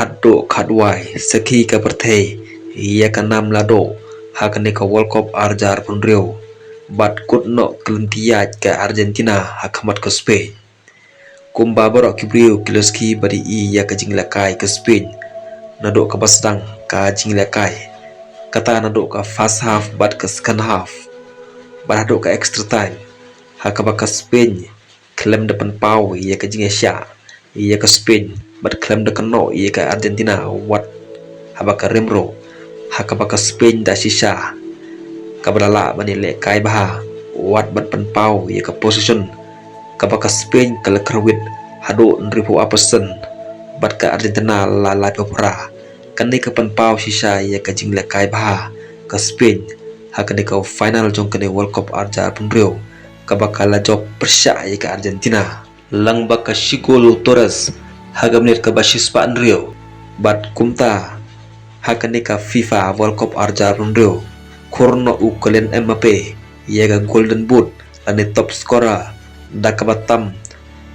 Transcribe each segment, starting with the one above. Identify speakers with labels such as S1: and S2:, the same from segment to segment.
S1: Haduh Khatwai Saki ka Perthei ia ka nam lado hakane ka World Cup arjar punrio bat kutno kelentiaj ka Argentina hakamat ka Spain kumba barok kibrio kiloski bari ia ka jinglakai ka Spain nado ka basdang ka jinglakai kata nado ka first half bat ka second half bat nado ka extra time hakaba ka Spain Khlem depan pau ia ka jingesya ia ka Spain bat Khlem dekan no ia ka Argentina wat habaka remro hakabaka Spain da shisha kabrala banile kai baha wat bat pan pau ia ka position kabaka Spain kala kerwit Haduh nripu apasen bat ka Argentina la la popra kanne ka pan pau shisha ia ka jingle kai baha ka Spain hakane ka final jong kane World Cup arja punrio kabaka la job persya ia ka Argentina lang baka shigolo Torres hagamnet ka bashis pa nrio bat kumta hakane ka FIFA World Cup arja punrio kurno ukelen Mbappe ia ka golden boot ane top scorer dakabatam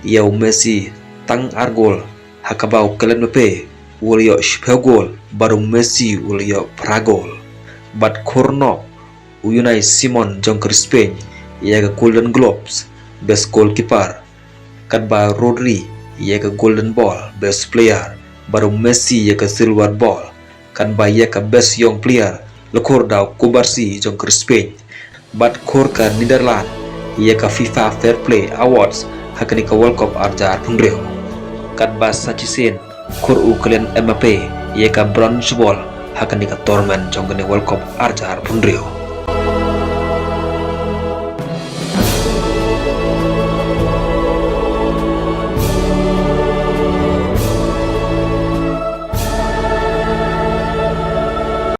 S1: yau Messi tang argol hakaba ukelen Mbappe ulio shpegol baru Messi ulio pragol bat kurno Unai Simon jongker Spain ia ka golden globes best goalkeeper kadba Rodri ia ka golden ball best player baru Messi ia ka silver ball kadba ia ka best young player lekor daw kubarsi jongker Spain bat kor ka Netherlands ia ka FIFA Fair Play Awards hakani ka World Cup arjar punrio kadba Sachisen kor ukelen Mbappe ia ka bronze ball hakani ka tournament jongkane World Cup arjar punrio